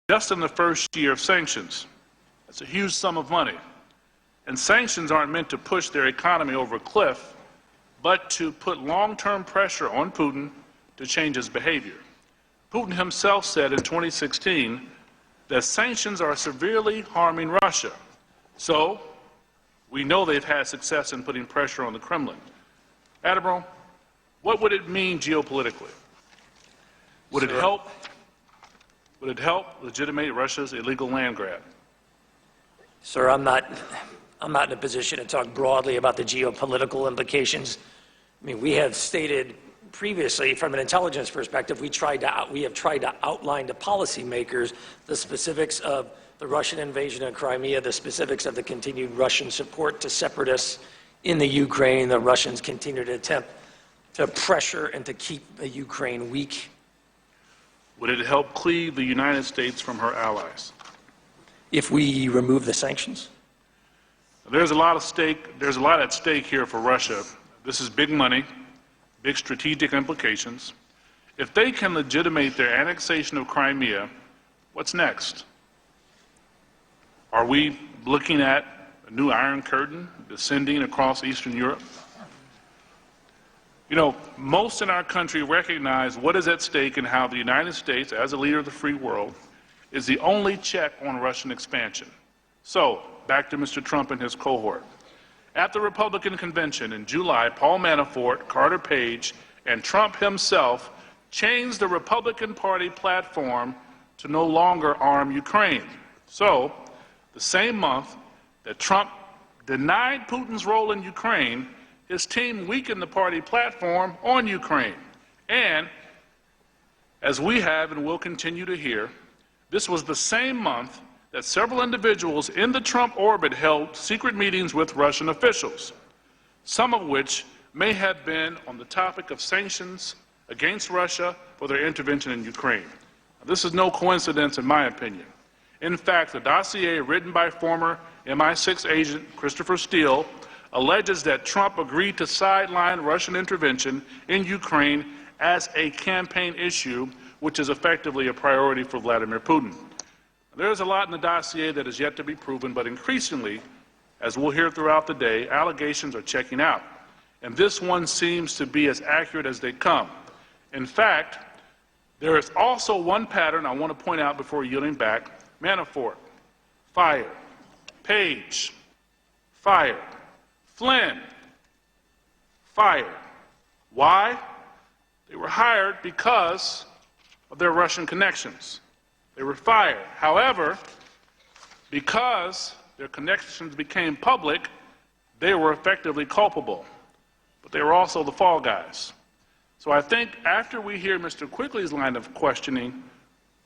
just in the first year of sanctions. That's a huge sum of money. And sanctions aren't meant to push their economy over a cliff, but to put long-term pressure on Putin to change his behavior. Putin himself said in 2016 that sanctions are severely harming Russia. So, we know they've had success in putting pressure on the Kremlin. Admiral, what would it mean geopolitically? Would it help legitimate Russia's illegal land grab? Sir, I'm not in a position to talk broadly about the geopolitical implications. I mean, we have stated previously, from an intelligence perspective, we have tried to outline to policymakers the specifics of the Russian invasion of Crimea, the specifics of the continued Russian support to separatists in the Ukraine. The Russians continue to attempt to pressure and to keep the Ukraine weak. Would it help cleave the United States from her allies? If we remove the sanctions? There's a lot at stake here for Russia. This is big money, big strategic implications. If they can legitimate their annexation of Crimea, what's next? Are we looking at a new Iron Curtain descending across Eastern Europe? You know, most in our country recognize what is at stake and how the United States, as a leader of the free world, is the only check on Russian expansion. So, back to Mr. Trump and his cohort. At the Republican convention in July, Paul Manafort, Carter Page, and Trump himself changed the Republican Party platform to no longer arm Ukraine. So, the same month that Trump denied Putin's role in Ukraine, his team weakened the party platform on Ukraine. And, as we have and will continue to hear, this was the same month that several individuals in the Trump orbit held secret meetings with Russian officials, some of which may have been on the topic of sanctions against Russia for their intervention in Ukraine. Now, this is no coincidence, in my opinion. In fact, the dossier written by former MI6 agent Christopher Steele alleges that Trump agreed to sideline Russian intervention in Ukraine as a campaign issue, which is effectively a priority for Vladimir Putin. There's a lot in the dossier that is yet to be proven, but increasingly, as we'll hear throughout the day, allegations are checking out. And this one seems to be as accurate as they come. In fact, there is also one pattern I want to point out before yielding back. Manafort, fired. Page, fired. Flynn, fired. Why? They were hired because of their Russian connections. They were fired. However, because their connections became public, they were effectively culpable. But they were also the fall guys. So I think after we hear Mr. Quigley's line of questioning,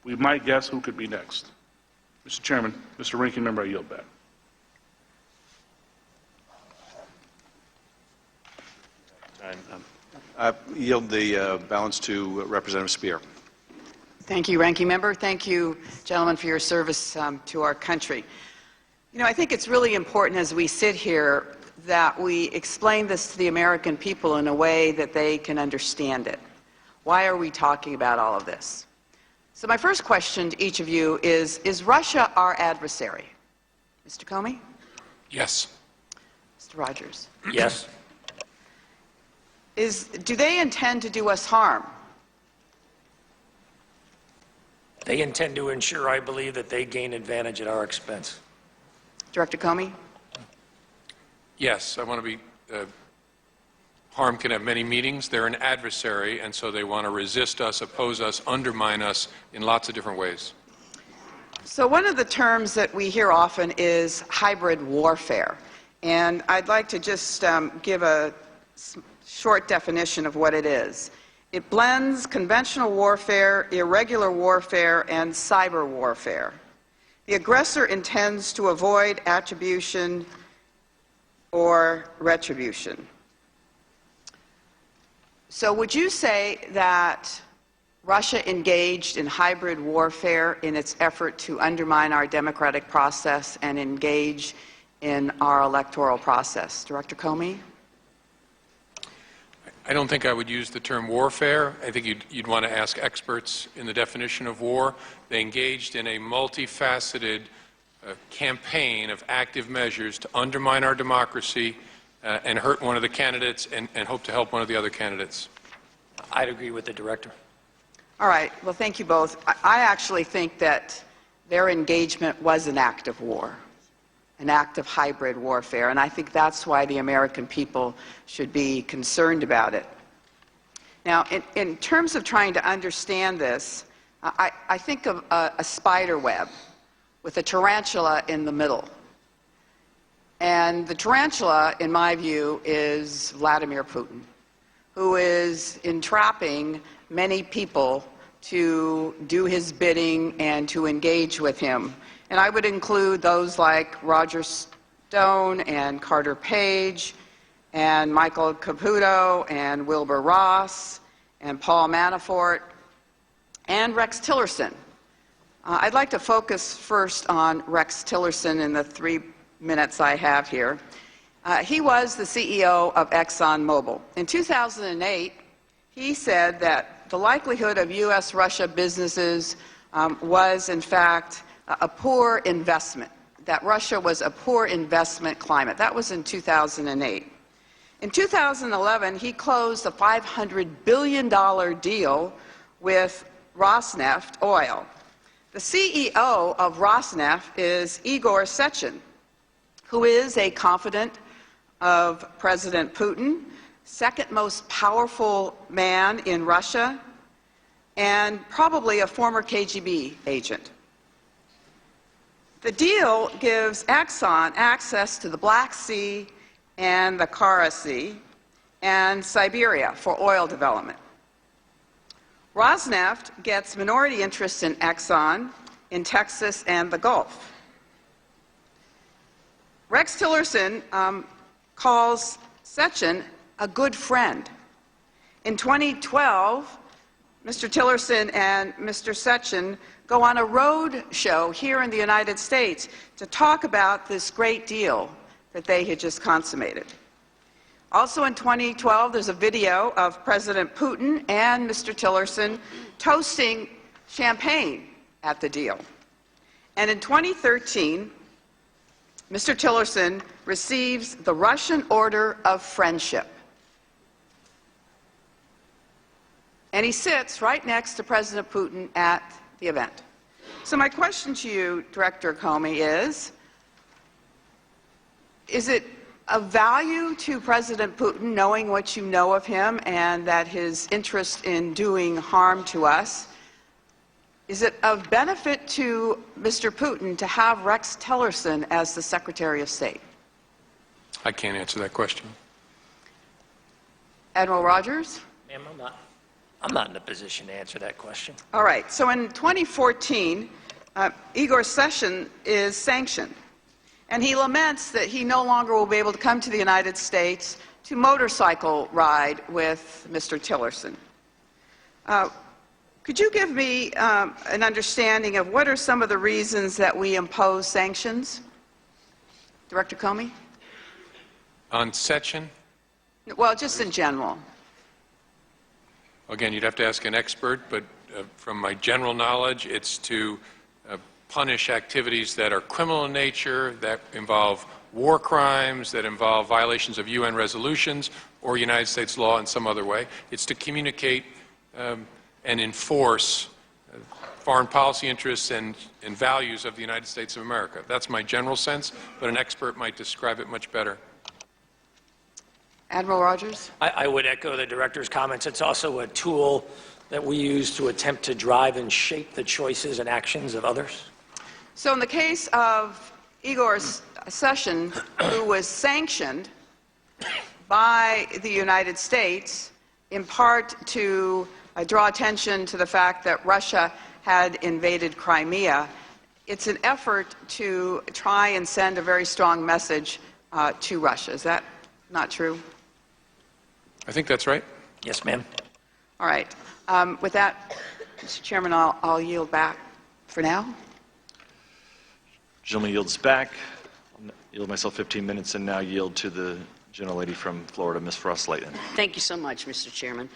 we might guess who could be next. Mr. Chairman, Mr. Ranking Member, I yield back. I yield the balance to Representative Speer. Thank you, Ranking Member. Thank you, gentlemen, for your service to our country. You know, I think it's really important as we sit here that we explain this to the American people in a way that they can understand it. Why are we talking about all of this? So my first question to each of you is Russia our adversary? Mr. Comey? Yes. Mr. Rogers? Yes. Do they intend to do us harm? They intend to ensure, I believe, that they gain advantage at our expense. Director Comey? Yes, I want to be, harm can have many meanings. They're an adversary, and so they want to resist us, oppose us, undermine us in lots of different ways. So one of the terms that we hear often is hybrid warfare. And I'd like to just give a short definition of what it is. It blends conventional warfare, irregular warfare, and cyber warfare. The aggressor intends to avoid attribution or retribution. So would you say that Russia engaged in hybrid warfare in its effort to undermine our democratic process and engage in our electoral process? Director Comey? I don't think I would use the term warfare. I think you'd want to ask experts in the definition of war. They engaged in a multifaceted campaign of active measures to undermine our democracy and hurt one of the candidates and hope to help one of the other candidates. I'd agree with the director. All right. Well, thank you both. I actually think that their engagement was an act of war, an act of hybrid warfare, and I think that's why the American people should be concerned about it. Now, in terms of trying to understand this, I think of a spider web with a tarantula in the middle. And the tarantula, in my view, is Vladimir Putin, who is entrapping many people to do his bidding and to engage with him. And I would include those like Roger Stone and Carter Page and Michael Caputo and Wilbur Ross and Paul Manafort and Rex Tillerson. I'd like to focus first on Rex Tillerson in the 3 minutes I have here. He was the CEO of ExxonMobil. In 2008, he said that the likelihood of U.S.-Russia businesses was, in fact, a poor investment, that Russia was a poor investment climate. That was in 2008. In 2011, he closed a $500 billion deal with Rosneft Oil. The CEO of Rosneft is Igor Sechin, who is a confidant of President Putin, second most powerful man in Russia, and probably a former KGB agent. The deal gives Exxon access to the Black Sea and the Kara Sea and Siberia for oil development. Rosneft gets minority interests in Exxon, in Texas, and the Gulf. Rex Tillerson calls Sechin a good friend. In 2012, Mr. Tillerson and Mr. Sechin go on a road show here in the United States to talk about this great deal that they had just consummated. Also in 2012, there's a video of President Putin and Mr. Tillerson toasting champagne at the deal. And in 2013, Mr. Tillerson receives the Russian Order of Friendship. And he sits right next to President Putin at the event. So my question to you, Director Comey, is it of value to President Putin, knowing what you know of him and that his interest in doing harm to us, is it of benefit to Mr. Putin to have Rex Tillerson as the Secretary of State? I can't answer that question. Admiral Rogers? Ma'am, I'm not in a position to answer that question. All right. So in 2014, Igor Sechin is sanctioned. And he laments that he no longer will be able to come to the United States to motorcycle ride with Mr. Tillerson. Could you give me an understanding of what are some of the reasons that we impose sanctions? Director Comey? On Sechin, Well, just in general. again, you'd have to ask an expert, but from my general knowledge, it's to punish activities that are criminal in nature, that involve war crimes, that involve violations of UN resolutions or United States law in some other way. It's to communicate and enforce foreign policy interests and values of the United States of America. That's my general sense, but an expert might describe it much better. Admiral Rogers? I would echo the director's comments. It's also a tool that we use to attempt to drive and shape the choices and actions of others. So in the case of Igor Sechin, who was sanctioned by the United States, in part to draw attention to the fact that Russia had invaded Crimea, it's an effort to try and send a very strong message to Russia. Is that not true? I think that's right. Yes, ma'am. All right. With that, Mr. Chairman, I'll yield back for now. Gentleman yields back. I'll yield myself 15 minutes and now yield to the Gentlelady from Florida, Ms. Frost-Slayton. Thank you so much, Mr. Chairman.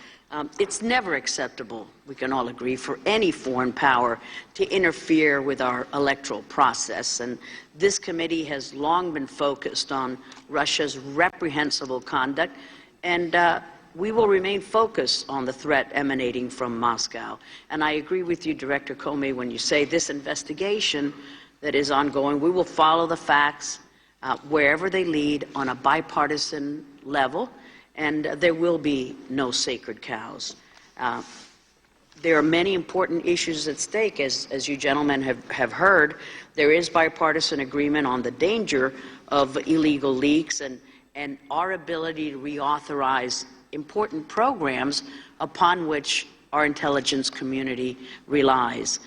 It's never acceptable, we can all agree, for any foreign power to interfere with our electoral process. And this committee has long been focused on Russia's reprehensible conduct, and we will remain focused on the threat emanating from Moscow. And I agree with you, Director Comey, when you say this investigation that is ongoing, we will follow the facts wherever they lead on a bipartisan level, and there will be no sacred cows. There are many important issues at stake, as you gentlemen have heard. There is bipartisan agreement on the danger of illegal leaks and our ability to reauthorize important programs upon which our intelligence community relies.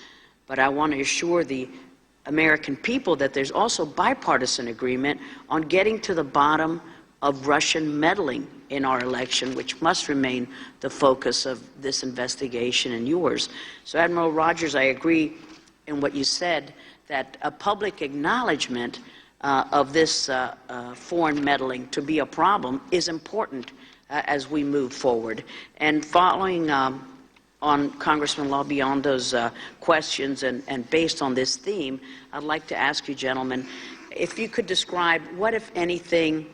But I want to assure the American people that there's also bipartisan agreement on getting to the bottom of Russian meddling in our election, which must remain the focus of this investigation and yours. So, Admiral Rogers, I agree in what you said, that a public acknowledgement of this foreign meddling to be a problem is important as we move forward. And following on Congressman LaBiondo's questions and based on this theme, I'd like to ask you, gentlemen, if you could describe what, if anything,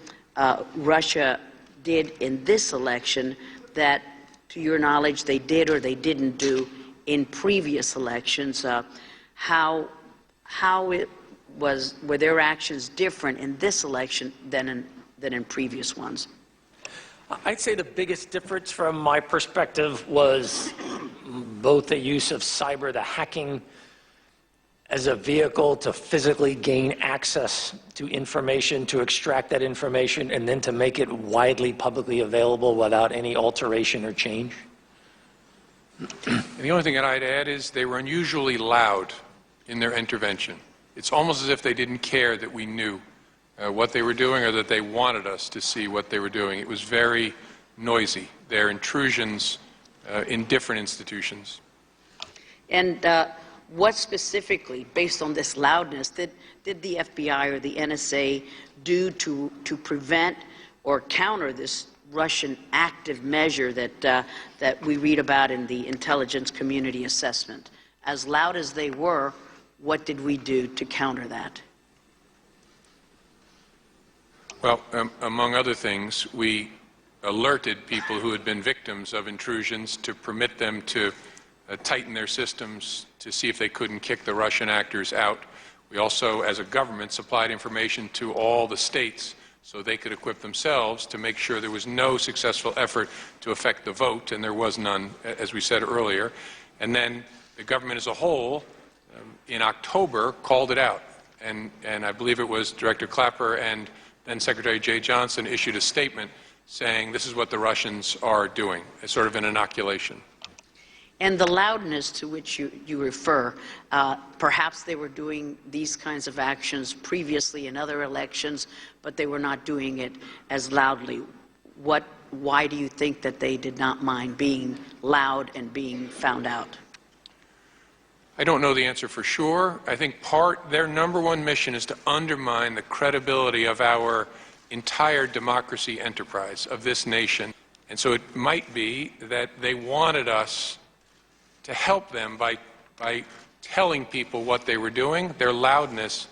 Russia did in this election that, to your knowledge, they did or they didn't do in previous elections. How were their actions different in this election than in previous ones? I'd say the biggest difference from my perspective was both the use of cyber, the hacking, as a vehicle to physically gain access to information, to extract that information, and then to make it widely publicly available without any alteration or change. And the only thing that I'd add is they were unusually loud in their intervention. It's almost as if they didn't care that we knew what they were doing or that they wanted us to see what they were doing. It was very noisy, their intrusions in different institutions. And what specifically, based on this loudness, did the FBI or the NSA do to prevent or counter this Russian active measure that we read about in the intelligence community assessment? As loud as they were, what did we do to counter that? Well, among other things, we alerted people who had been victims of intrusions to permit them to tighten their systems to see if they couldn't kick the Russian actors out. We also, as a government, supplied information to all the states so they could equip themselves to make sure there was no successful effort to affect the vote, and there was none, as we said earlier. And then the government as a whole, in October, called it out. And I believe it was Director Clapper and then Secretary Jay Johnson issued a statement saying this is what the Russians are doing, as sort of an inoculation. And the loudness to which you refer, perhaps they were doing these kinds of actions previously in other elections, but they were not doing it as loudly. Why do you think that they did not mind being loud and being found out? I don't know the answer for sure. I think their number one mission is to undermine the credibility of our entire democracy enterprise of this nation. And so it might be that they wanted us to help them by telling people what they were doing. Their loudness,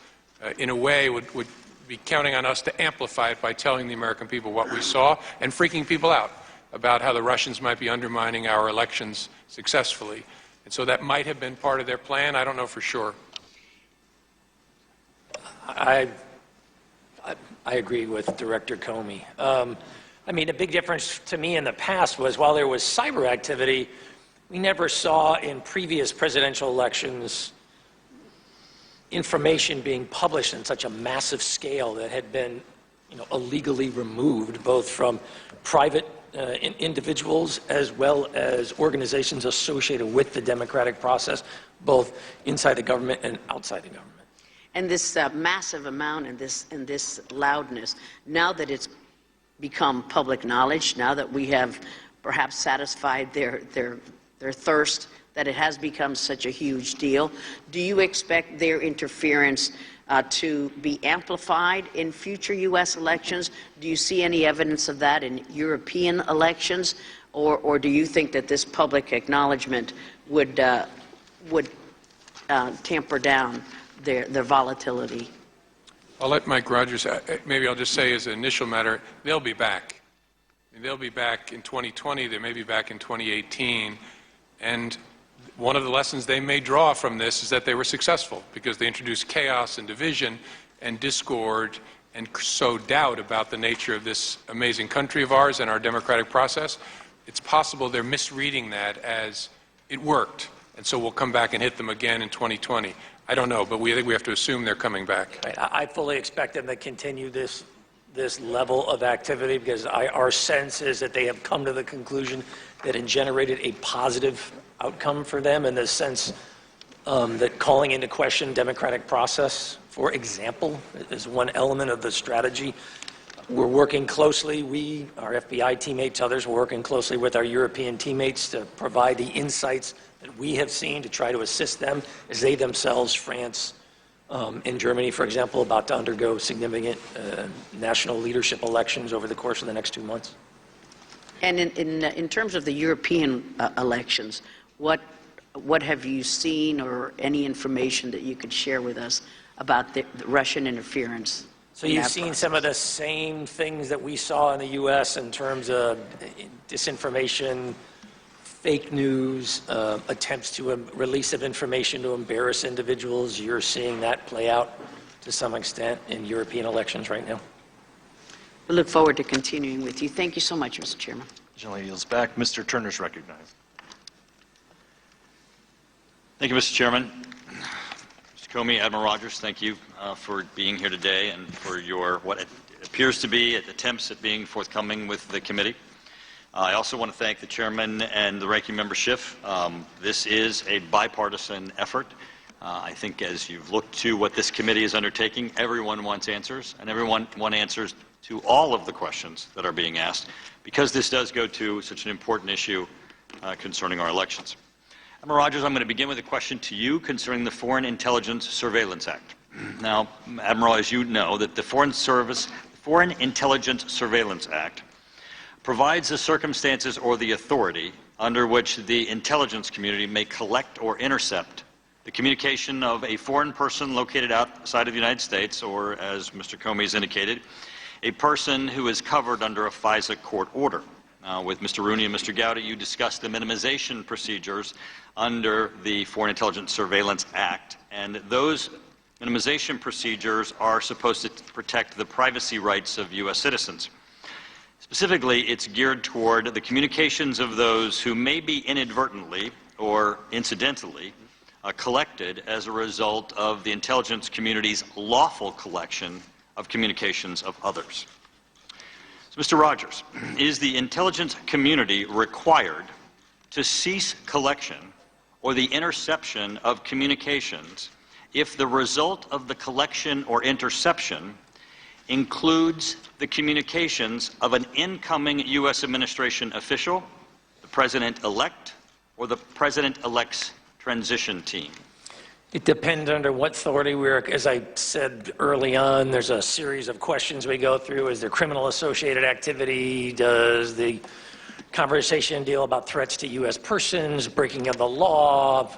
in a way, would be counting on us to amplify it by telling the American people what we saw and freaking people out about how the Russians might be undermining our elections successfully. And so that might have been part of their plan. I don't know for sure. I agree with Director Comey. I mean, a big difference to me in the past was while there was cyber activity, we never saw in previous presidential elections information being published in such a massive scale that had been, illegally removed, both from private individuals as well as organizations associated with the democratic process, both inside the government and outside the government. And this massive amount and this loudness, now that it's become public knowledge, now that we have perhaps satisfied their thirst that it has become such a huge deal. Do you expect their interference to be amplified in future U.S. elections? Do you see any evidence of that in European elections? Or do you think that this public acknowledgement would tamper down their volatility? I'll let Mike Rogers, maybe I'll just say as an initial matter, they'll be back. They'll be back in 2020, they may be back in 2018, and one of the lessons they may draw from this is that they were successful because they introduced chaos and division and discord and sowed doubt about the nature of this amazing country of ours and our democratic process. It's possible they're misreading that as it worked, and so we'll come back and hit them again in 2020. I don't know, but I think we have to assume they're coming back. Right. I fully expect them to continue this level of activity because our sense is that they have come to the conclusion that it generated a positive outcome for them in the sense that calling into question democratic process, for example, is one element of the strategy. We're working closely, our FBI teammates, others, we're working closely with our European teammates to provide the insights that we have seen to try to assist them as they themselves, France and Germany, for example, about to undergo significant national leadership elections over the course of the next 2 months. And in terms of the European elections, what have you seen or any information that you could share with us about the Russian interference? So you've seen some of the same things that we saw in the U.S. in terms of disinformation, fake news, attempts to release of information to embarrass individuals. You're seeing that play out to some extent in European elections right now. We look forward to continuing with you. Thank you so much, Mr. Chairman. Gentleman yields back. Mr. Turner's recognized. Thank you, Mr. Chairman. Mr. Comey, Admiral Rogers, thank you for being here today and for your what appears to be attempts at being forthcoming with the committee. I also want to thank the chairman and the ranking member Schiff. This is a bipartisan effort. I think as you've looked to what this committee is undertaking, everyone wants answers, and everyone wants answers to all of the questions that are being asked, because this does go to such an important issue concerning our elections. Admiral Rogers, I'm going to begin with a question to you concerning the Foreign Intelligence Surveillance Act. Now, Admiral, as you know, that the Foreign Intelligence Surveillance Act provides the circumstances or the authority under which the intelligence community may collect or intercept the communication of a foreign person located outside of the United States, or, as Mr. Comey has indicated, a person who is covered under a FISA court order. With Mr. Rooney and Mr. Gowdy, you discussed the minimization procedures under the Foreign Intelligence Surveillance Act, and those minimization procedures are supposed to protect the privacy rights of U.S. citizens. Specifically, it's geared toward the communications of those who may be inadvertently or incidentally collected as a result of the intelligence community's lawful collection of communications of others. So, Mr. Rogers, is the intelligence community required to cease collection or the interception of communications if the result of the collection or interception includes the communications of an incoming U.S. administration official, the President-elect, or the President-elect's transition team? It depends under what authority as I said early on, there's a series of questions we go through. Is there criminal associated activity? Does the conversation deal about threats to U.S. persons, breaking of the law?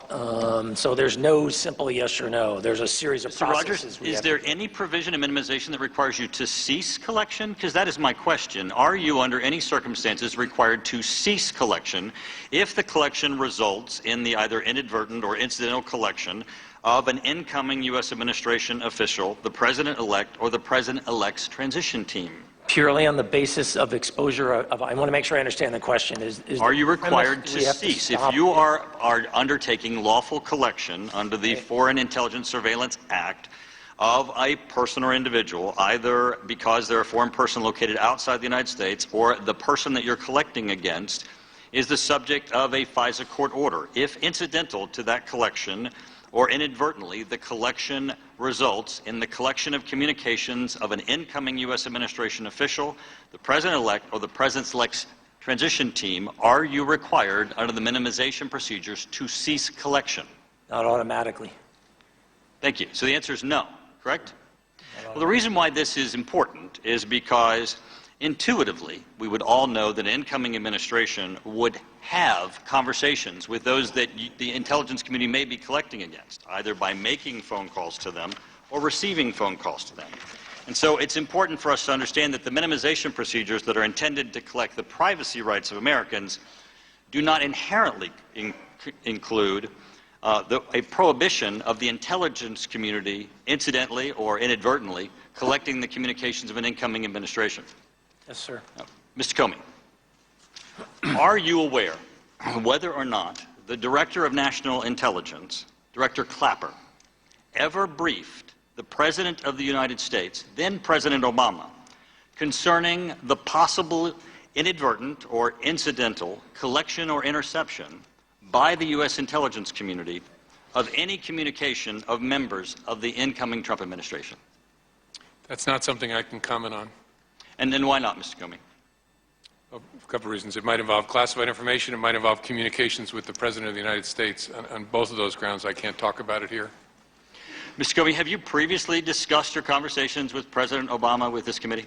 So there's no simple yes or no. There's a series of processes. Mr. Rogers, is there any provision of minimization that requires you to cease collection? Because that is my question. Are you, under any circumstances, required to cease collection if the collection results in the either inadvertent or incidental collection of an incoming U.S. administration official, the President-elect, or the President-elect's transition team? Purely on the basis of exposure of, I want to make sure I understand the question. Are you required to cease? If you are undertaking lawful collection under the Foreign Intelligence Surveillance Act of a person or individual, either because they're a foreign person located outside the United States or the person that you're collecting against is the subject of a FISA court order, if incidental to that collection or inadvertently the collection results in the collection of communications of an incoming U.S. administration official, the President-elect, or the President-elect's transition team, are you required under the minimization procedures to cease collection? Not automatically. Thank you. So the answer is no, correct? Well, the reason why this is important is because intuitively we would all know that an incoming administration would have conversations with those that the intelligence community may be collecting against, either by making phone calls to them or receiving phone calls to them. And so it's important for us to understand that the minimization procedures that are intended to collect the privacy rights of Americans do not inherently include a prohibition of the intelligence community, incidentally or inadvertently, collecting the communications of an incoming administration. Yes, sir. Mr. Comey, are you aware whether or not the Director of National Intelligence, Director Clapper, ever briefed the President of the United States, then President Obama, concerning the possible inadvertent or incidental collection or interception by the U.S. intelligence community of any communication of members of the incoming Trump administration? That's not something I can comment on. And then why not, Mr. Comey? A couple of reasons. It might involve classified information. It might involve communications with the President of the United States. On both of those grounds, I can't talk about it here. Mr. Comey, have you previously discussed your conversations with President Obama with this committee?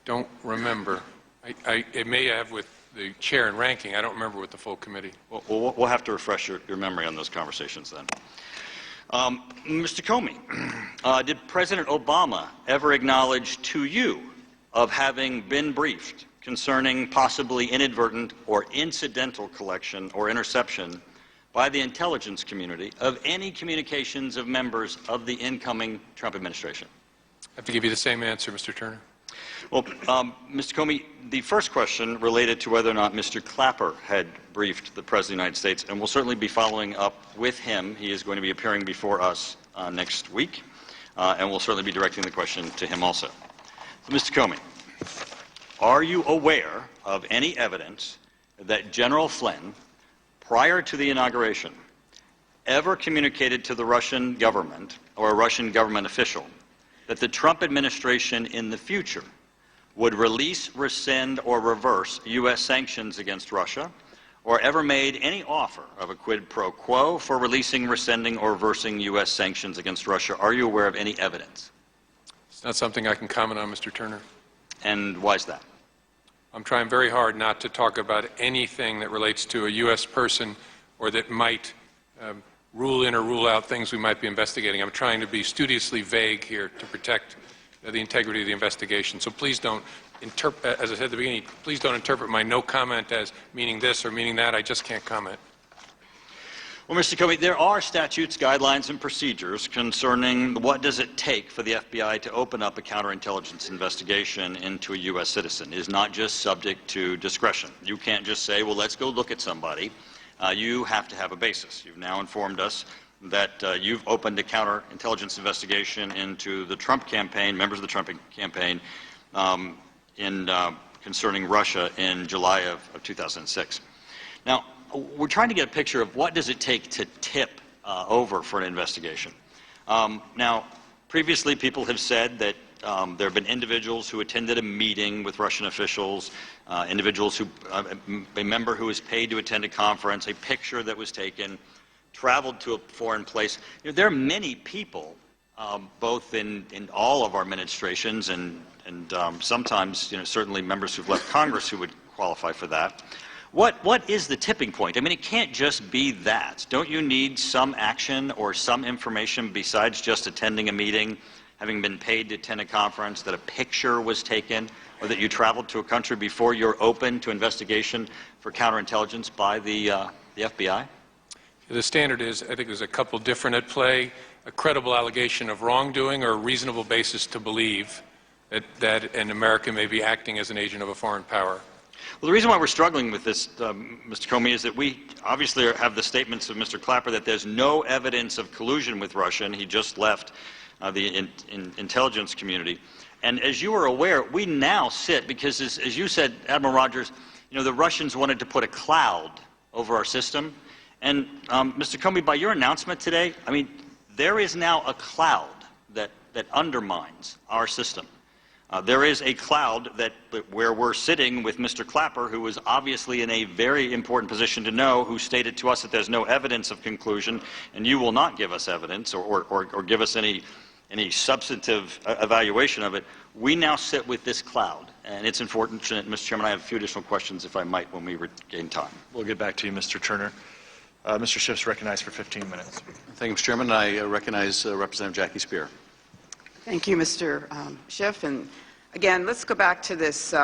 Don't remember. It may have with the chair and ranking. I don't remember with the full committee. Well, we'll have to refresh your memory on those conversations then. Mr. Comey, did President Obama ever acknowledge to you of having been briefed concerning possibly inadvertent or incidental collection or interception by the intelligence community of any communications of members of the incoming Trump administration? I have to give you the same answer, Mr. Turner. Well, Mr. Comey, the first question related to whether or not Mr. Clapper had briefed the President of the United States, and we'll certainly be following up with him. He is going to be appearing before us next week, and we'll certainly be directing the question to him also. So, Mr. Comey, are you aware of any evidence that General Flynn, prior to the inauguration, ever communicated to the Russian government or a Russian government official that the Trump administration in the future would release, rescind, or reverse U.S. sanctions against Russia, or ever made any offer of a quid pro quo for releasing, rescinding, or reversing U.S. sanctions against Russia? Are you aware of any evidence? It's not something I can comment on, Mr. Turner. And why is that? I'm trying very hard not to talk about anything that relates to a U.S. person or that might rule in or rule out things we might be investigating. I'm trying to be studiously vague here to protect the integrity of the investigation. So please don't interpret, as I said at the beginning, please don't interpret my no comment as meaning this or meaning that. I just can't comment. Well, Mr. Comey, there are statutes, guidelines, and procedures concerning what does it take for the FBI to open up a counterintelligence investigation into a U.S. citizen. It is not just subject to discretion. You can't just say, well, let's go look at somebody. You have to have a basis. You've now informed us that you've opened a counterintelligence investigation into the Trump campaign, members of the Trump campaign, concerning Russia in July of 2006. Now, we're trying to get a picture of what does it take to tip over for an investigation. Now, previously people have said that there have been individuals who attended a meeting with Russian officials, individuals who, a member who was paid to attend a conference, a picture that was taken, traveled to a foreign place. You know, there are many people, both in all of our administrations and sometimes, certainly members who've left Congress who would qualify for that. What is the tipping point? I mean, it can't just be that. Don't you need some action or some information besides just attending a meeting, having been paid to attend a conference, that a picture was taken, or that you traveled to a country before you're open to investigation for counterintelligence by the FBI? The standard is, I think there's a couple different at play, a credible allegation of wrongdoing or a reasonable basis to believe that an American may be acting as an agent of a foreign power. Well, the reason why we're struggling with this, Mr. Comey, is that we obviously have the statements of Mr. Clapper that there's no evidence of collusion with Russia, and he just left the intelligence community. And as you are aware, we now sit, because as you said, Admiral Rogers, the Russians wanted to put a cloud over our system. And Mr. Comey, by your announcement today, I mean, there is now a cloud that undermines our system. There is a cloud where we're sitting with Mr. Clapper, who is obviously in a very important position to know, who stated to us that there's no evidence of conclusion, and you will not give us evidence or give us any substantive evaluation of it. We now sit with this cloud, and it's important. Mr. Chairman, I have a few additional questions, if I might, when we regain time. We'll get back to you, Mr. Turner. Mr. Schiff's recognized for 15 minutes. Thank you, Mr. Chairman. I recognize Representative Jackie Spear. Thank you, Mr. Schiff. And again, let's go back to this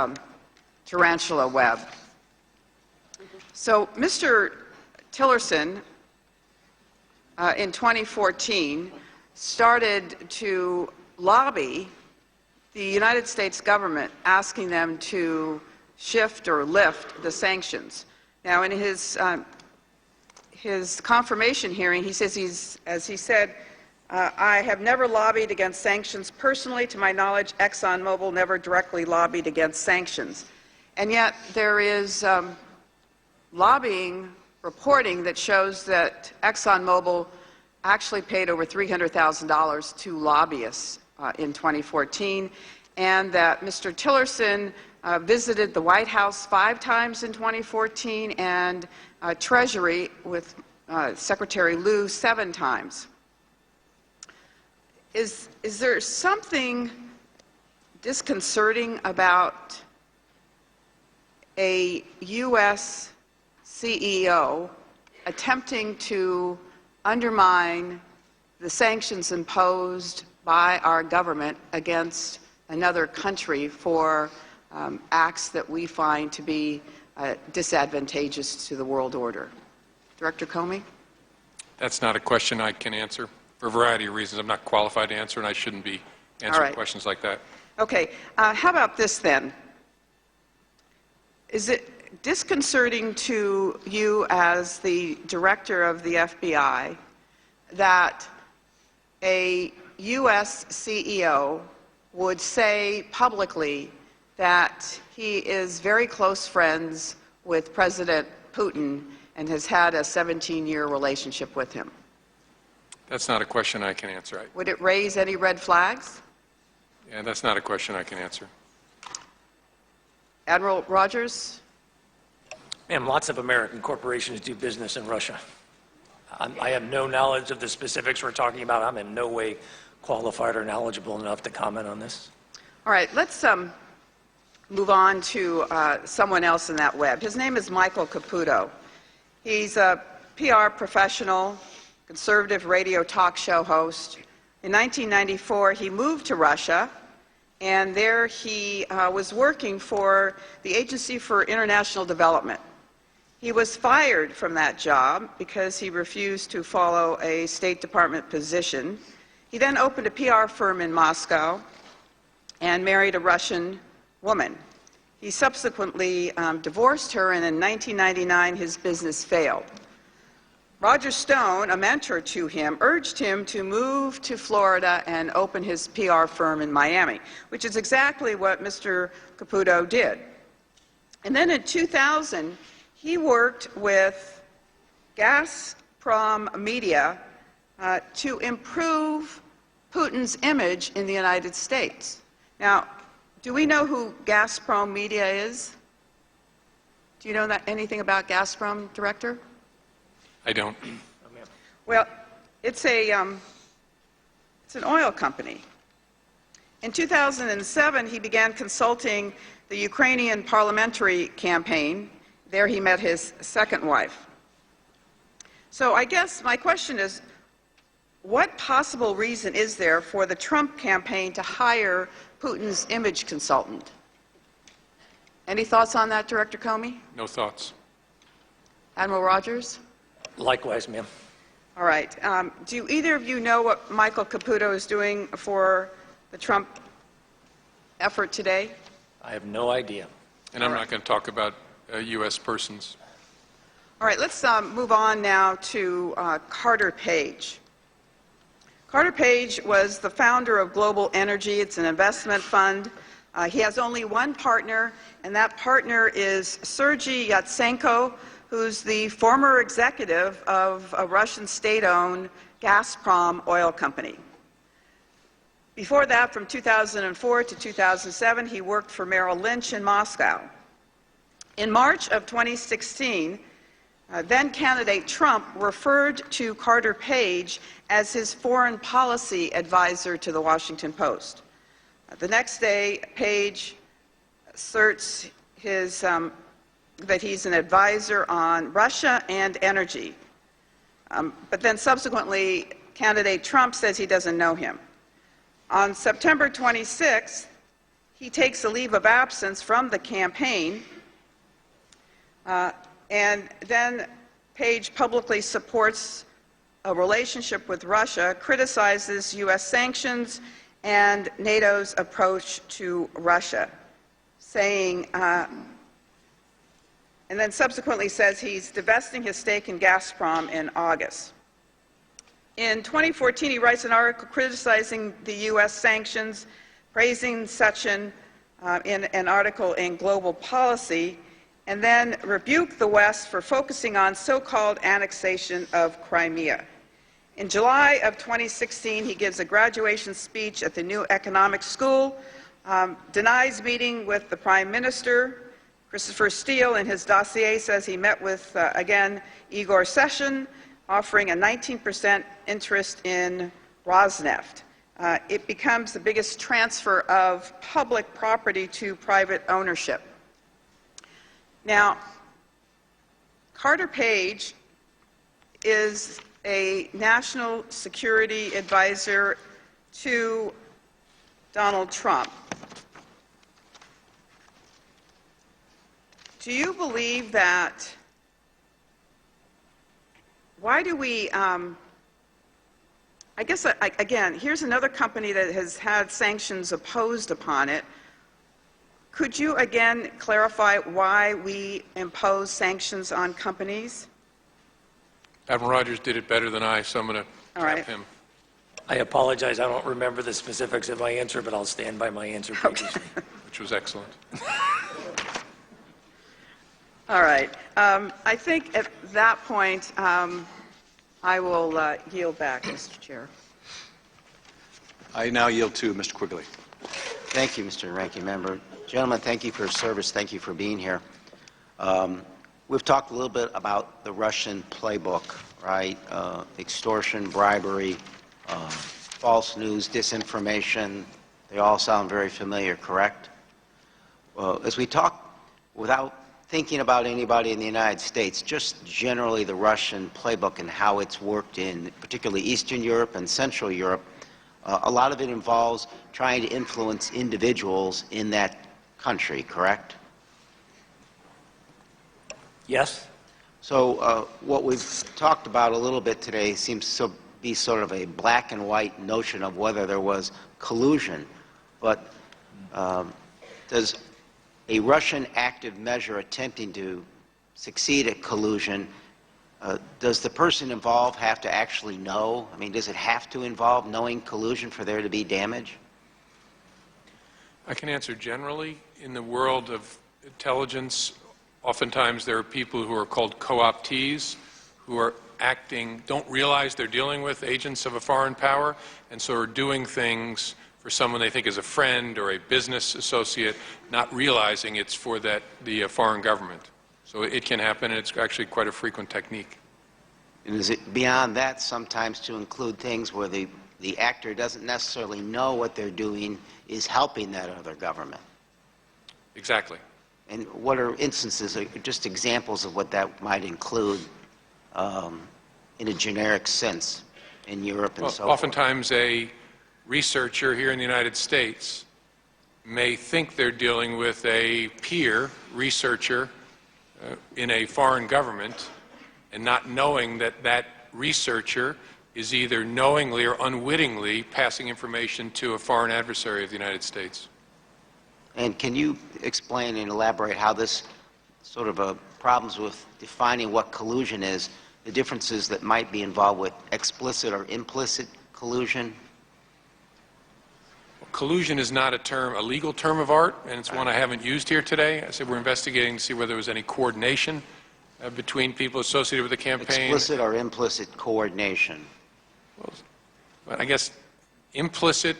tarantula web. So Mr. Tillerson, in 2014, started to lobby the United States government, asking them to shift or lift the sanctions. Now, in his confirmation hearing, he says as he said, I have never lobbied against sanctions personally. To my knowledge, ExxonMobil never directly lobbied against sanctions. And yet there is lobbying reporting that shows that ExxonMobil actually paid over $300,000 to lobbyists in 2014, and that Mr. Tillerson visited the White House 5 times in 2014 and Treasury with Secretary Lew 7 times. Is there something disconcerting about a U.S. CEO attempting to undermine the sanctions imposed by our government against another country for acts that we find to be disadvantageous to the world order? Director Comey? That's not a question I can answer. For a variety of reasons, I'm not qualified to answer, and I shouldn't be answering questions like that. Okay. How about this then? Is it disconcerting to you as the director of the FBI that a U.S. CEO would say publicly that he is very close friends with President Putin and has had a 17-year relationship with him? That's not a question I can answer. Would it raise any red flags? Yeah, that's not a question I can answer. Admiral Rogers? Ma'am, lots of American corporations do business in Russia. I have no knowledge of the specifics we're talking about. I'm in no way qualified or knowledgeable enough to comment on this. All right, let's move on to someone else in that web. His name is Michael Caputo. He's a PR professional, conservative radio talk show host. In 1994, he moved to Russia, and there he was working for the Agency for International Development. He was fired from that job because he refused to follow a State Department position. He then opened a PR firm in Moscow and married a Russian woman. He subsequently divorced her, and in 1999, his business failed. Roger Stone, a mentor to him, urged him to move to Florida and open his PR firm in Miami, which is exactly what Mr. Caputo did. And then in 2000, he worked with Gazprom Media to improve Putin's image in the United States. Now, do we know who Gazprom Media is? Do you know anything about Gazprom, Director? I don't. Well, it's an oil company. In 2007, he began consulting the Ukrainian parliamentary campaign. There he met his second wife. So I guess my question is, what possible reason is there for the Trump campaign to hire Putin's image consultant? Any thoughts on that, Director Comey? No thoughts. Admiral Rogers? Likewise, ma'am. All right. Do either of you know what Michael Caputo is doing for the Trump effort today? I have no idea. And I'm not going to talk about U.S. persons. All right. Let's move on now to Carter Page. Carter Page was the founder of Global Energy. It's an investment fund. He has only one partner, and that partner is Sergei Yatsenko, who's the former executive of a Russian state-owned Gazprom oil company. Before that, from 2004 to 2007, he worked for Merrill Lynch in Moscow. In March of 2016, then-candidate Trump referred to Carter Page as his foreign policy advisor to the Washington Post. The next day, Page asserts that he's an advisor on Russia and energy. But then subsequently, candidate Trump says he doesn't know him. On September 26th, he takes a leave of absence from the campaign, and then Page publicly supports a relationship with Russia, criticizes U.S. sanctions and NATO's approach to Russia, saying, and then subsequently says he's divesting his stake in Gazprom in August. In 2014, he writes an article criticizing the U.S. sanctions, praising Sechin in an article in Global Policy, and then rebuked the West for focusing on so-called annexation of Crimea. In July of 2016, he gives a graduation speech at the New Economic School, denies meeting with the Prime Minister. Christopher Steele, in his dossier, says he met with, again, Igor Sechin, offering a 19% interest in Rosneft. It becomes the biggest transfer of public property to private ownership. Now, Carter Page is a national security advisor to Donald Trump. Do you believe that? Why do we, I guess, again, here's another company that has had sanctions opposed upon it. Could you, again, clarify why we impose sanctions on companies? Admiral Rogers did it better than I, so I'm going to tap him. I apologize, I don't remember the specifics of my answer, but I'll stand by my answer previously. Which was excellent. All right. I think at that point, I will yield back, Mr. Chair. I now yield to Mr. Quigley. Thank you, Mr. Ranking Member. Gentlemen, thank you for your service. Thank you for being here. We've talked a little bit about the Russian playbook, right? Extortion, bribery, false news, disinformation. They all sound very familiar, correct? Well, as we talk, without thinking about anybody in the United States, just generally the Russian playbook and how it's worked in particularly Eastern Europe and Central Europe, a lot of it involves trying to influence individuals in that country, correct? Yes? So what we've talked about a little bit today seems to be sort of a black and white notion of whether there was collusion. But does a Russian active measure attempting to succeed at collusion, does the person involved have to actually know? I mean, does it have to involve knowing collusion for there to be damage? I can answer generally. In the world of intelligence, oftentimes there are people who are called co-optees, who are acting, don't realize they're dealing with agents of a foreign power, and so are doing things for someone they think is a friend or a business associate, not realizing it's for the foreign government. So it can happen, and it's actually quite a frequent technique. And is it beyond that sometimes to include things where the actor doesn't necessarily know what they're doing is helping that other government? Exactly. And what are instances, just examples of what that might include in a generic sense in Europe and so forth? Oftentimes a researcher here in the United States may think they're dealing with a peer researcher in a foreign government and not knowing that that researcher is either knowingly or unwittingly passing information to a foreign adversary of the United States. And can you explain and elaborate how this sort of problems with defining what collusion is, the differences that might be involved with explicit or implicit collusion? Collusion is not a legal term of art, and it's one I haven't used here today. I said we're investigating to see whether there was any coordination between people associated with the campaign. Explicit or implicit coordination? Well, I guess implicit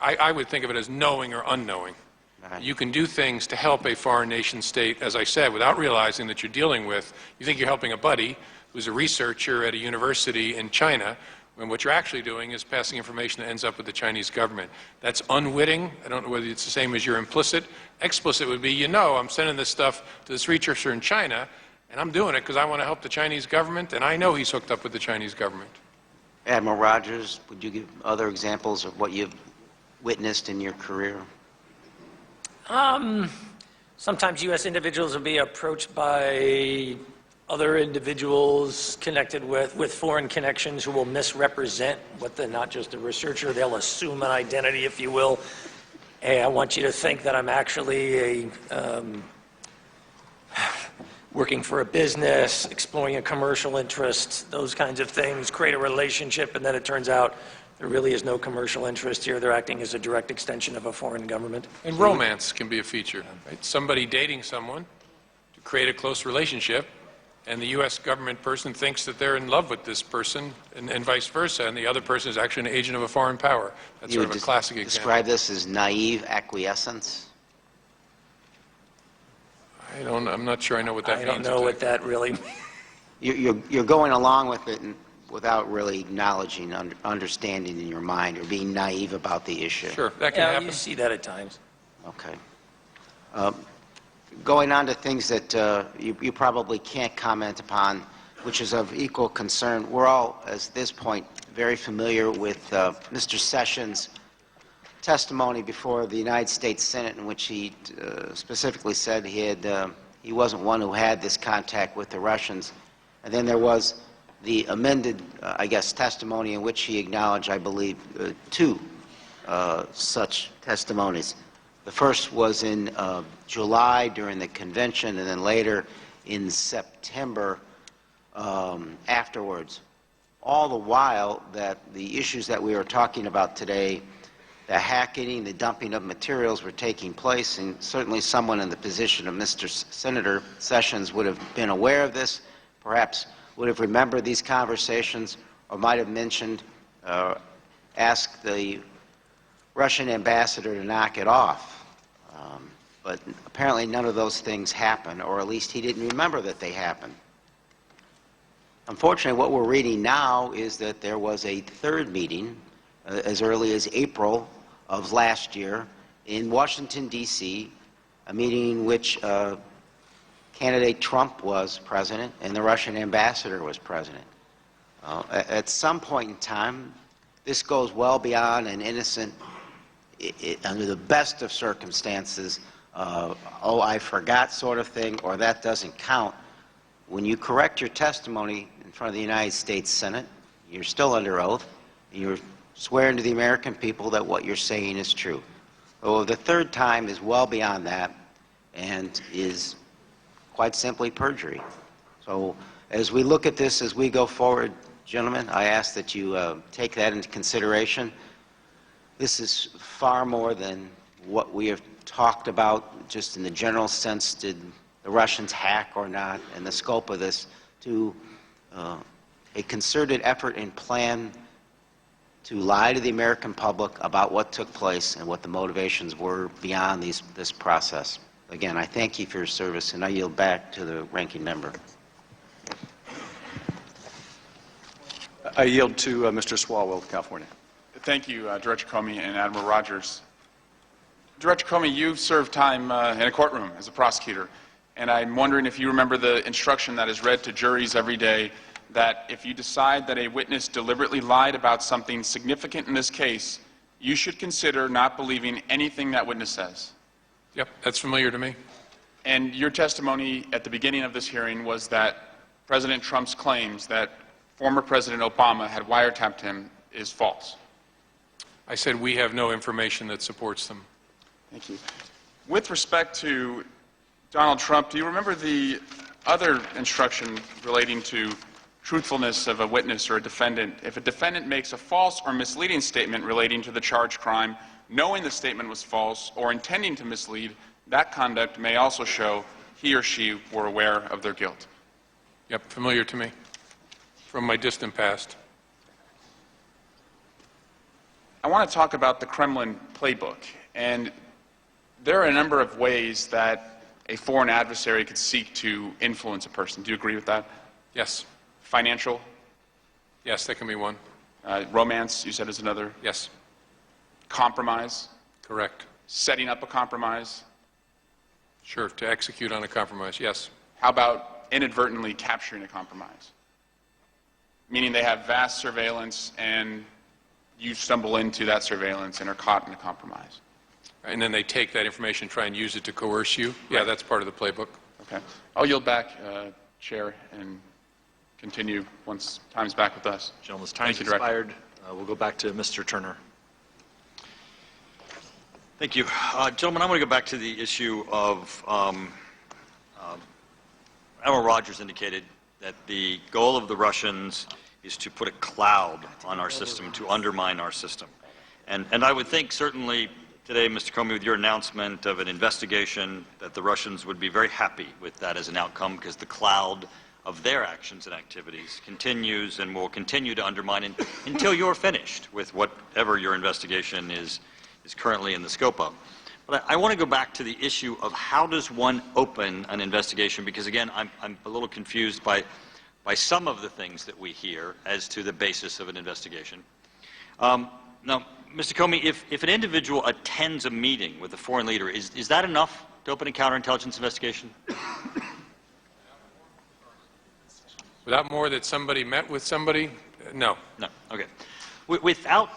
I would think of it as knowing or unknowing. Right. You can do things to help a foreign nation state, as I said, without realizing that you're dealing with, you think you're helping a buddy who's a researcher at a university in China, when what you're actually doing is passing information that ends up with the Chinese government. That's unwitting. I don't know whether it's the same as your implicit. Explicit would be, you know, I'm sending this stuff to this researcher in China, and I'm doing it because I want to help the Chinese government, and I know he's hooked up with the Chinese government. Admiral Rogers, would you give other examples of what you've witnessed in your career? Sometimes U.S. individuals will be approached by other individuals connected with foreign connections who will misrepresent what they're not just a researcher. They'll assume an identity, if you will. Hey, I want you to think that I'm actually working for a business, exploring a commercial interest, those kinds of things, create a relationship, and then it turns out there really is no commercial interest here. They're acting as a direct extension of a foreign government. And romance can be a feature, right? Somebody dating someone to create a close relationship, and the U.S. government person thinks that they're in love with this person, and vice versa, and the other person is actually an agent of a foreign power. That's You sort of would a classic example. describe this as naive acquiescence? I'm not sure I know what that I means. don't know what that really means. You're going along with it without really acknowledging, understanding in your mind, or being naive about the issue. Sure, that can Yeah, happen. you see that at times. Okay. Going on to things that you probably can't comment upon, which is of equal concern. We're all, at this point, very familiar with Mr. Sessions' testimony before the United States Senate, in which he specifically said he wasn't one who had this contact with the Russians. And then there was the amended, testimony in which he acknowledged, I believe, two such testimonies. The first was in July during the convention, and then later in September afterwards. All the while that the issues that we are talking about today, the hacking, the dumping of materials, were taking place, and certainly someone in the position of Mr. Senator Sessions would have been aware of this, perhaps would have remembered these conversations, or might have mentioned, asked the Russian ambassador to knock it off. But apparently none of those things happened, or at least he didn't remember that they happened. Unfortunately, what we're reading now is that there was a third meeting as early as April of last year in Washington, D.C., a meeting in which candidate Trump was president and the Russian ambassador was president. At some point in time, this goes well beyond an innocent, under the best of circumstances, oh, I forgot sort of thing, or that doesn't count. When you correct your testimony in front of the United States Senate, you're still under oath, and you're swearing to the American people that what you're saying is true. So the third time is well beyond that and is quite simply perjury. So as we look at this, as we go forward, gentlemen, I ask that you take that into consideration. This is far more than what we have talked about, just in the general sense, did the Russians hack or not, and the scope of this, to a concerted effort and plan to lie to the American public about what took place and what the motivations were beyond this process. Again, I thank you for your service, and I yield back to the ranking member. I yield to Mr. Swalwell, California. Thank you, Director Comey and Admiral Rogers. Director Comey, you've served time in a courtroom as a prosecutor, and I'm wondering if you remember the instruction that is read to juries every day that if you decide that a witness deliberately lied about something significant in this case, you should consider not believing anything that witness says. Yep, that's familiar to me. And your testimony at the beginning of this hearing was that President Trump's claims that former President Obama had wiretapped him is false. I said we have no information that supports them. Thank you. With respect to Donald Trump, do you remember the other instruction relating to truthfulness of a witness or a defendant? If a defendant makes a false or misleading statement relating to the charged crime, knowing the statement was false or intending to mislead, that conduct may also show he or she were aware of their guilt. Yep, familiar to me from my distant past. I want to talk about the Kremlin playbook. And there are a number of ways that a foreign adversary could seek to influence a person. Do you agree with that? Yes. Financial? Yes, that can be one. Romance, you said, is another. Yes. Compromise? Correct. Setting up a compromise? Sure, to execute on a compromise, yes. How about inadvertently capturing a compromise? Meaning they have vast surveillance and you stumble into that surveillance and are caught in a compromise. And then they take that information, try and use it to coerce you. Yeah, that's part of the playbook. Okay. I'll yield back, Chair, and continue once time's back with us. Gentleman's time has Thank you, Director. expired. We'll go back to Mr. Turner. Thank you. Gentlemen, I want to go back to the issue of Admiral Rogers indicated that the goal of the Russians is to put a cloud on our system, to undermine our system. And I would think certainly today, Mr. Comey, with your announcement of an investigation, that the Russians would be very happy with that as an outcome, because the cloud of their actions and activities continues and will continue to undermine until you're finished with whatever your investigation is currently in the scope of. But I want to go back to the issue of how does one open an investigation, because again, I'm a little confused by some of the things that we hear as to the basis of an investigation. Now, Mr. Comey, if an individual attends a meeting with a foreign leader, is that enough to open a counterintelligence investigation? Without more that somebody met with somebody? No. No. Okay. Without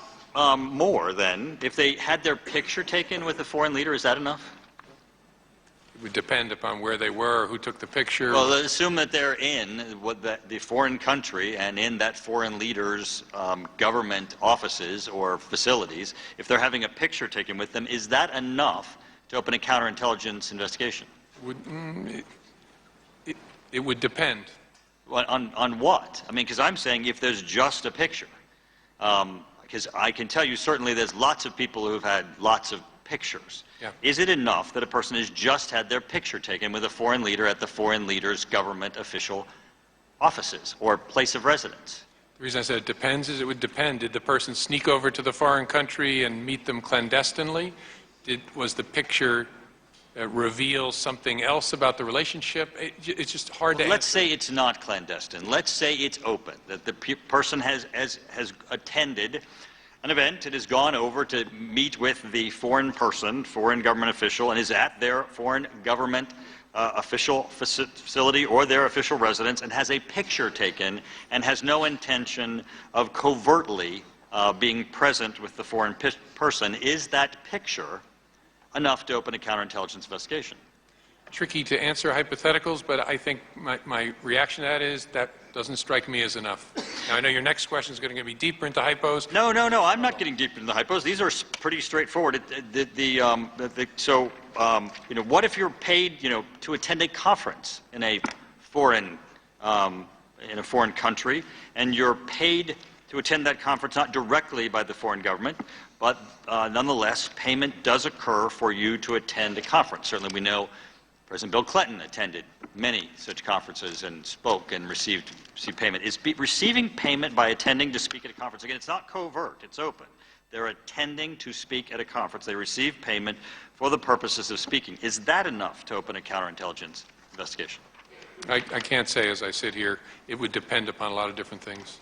more, then, if they had their picture taken with a foreign leader, is that enough? It would depend upon where they were, who took the picture. Well, assume that they're in the foreign country and in that foreign leader's government offices or facilities. If they're having a picture taken with them, is that enough to open a counterintelligence investigation? It would depend. On what? I mean, because I'm saying if there's just a picture. Because I can tell you certainly there's lots of people who have had lots of pictures. Yeah. Is it enough that a person has just had their picture taken with a foreign leader at the foreign leader's government official offices or place of residence? The reason I said it depends is it would depend. Did the person sneak over to the foreign country and meet them clandestinely? Was the picture reveal something else about the relationship? It's just hard to answer. Let's say it's not clandestine. Let's say it's open, that the person has attended an event and has gone over to meet with the foreign person, foreign government official, and is at their foreign government official facility or their official residence and has a picture taken and has no intention of covertly being present with the foreign person. Is that picture enough to open a counterintelligence investigation? Tricky to answer hypotheticals, but I think my reaction to that is that doesn't strike me as enough. Now, I know your next question is going to be deeper into hypos. No, I'm not getting deep into the hypos. These are pretty straightforward. What if you're paid, to attend a conference in a foreign country, and you're paid to attend that conference not directly by the foreign government, but nonetheless, payment does occur for you to attend a conference. Certainly, we know President Bill Clinton attended many such conferences and spoke and received payment. Is receiving payment by attending to speak at a conference, again, it's not covert, it's open. They're attending to speak at a conference. They receive payment for the purposes of speaking. Is that enough to open a counterintelligence investigation? I can't say as I sit here. It would depend upon a lot of different things.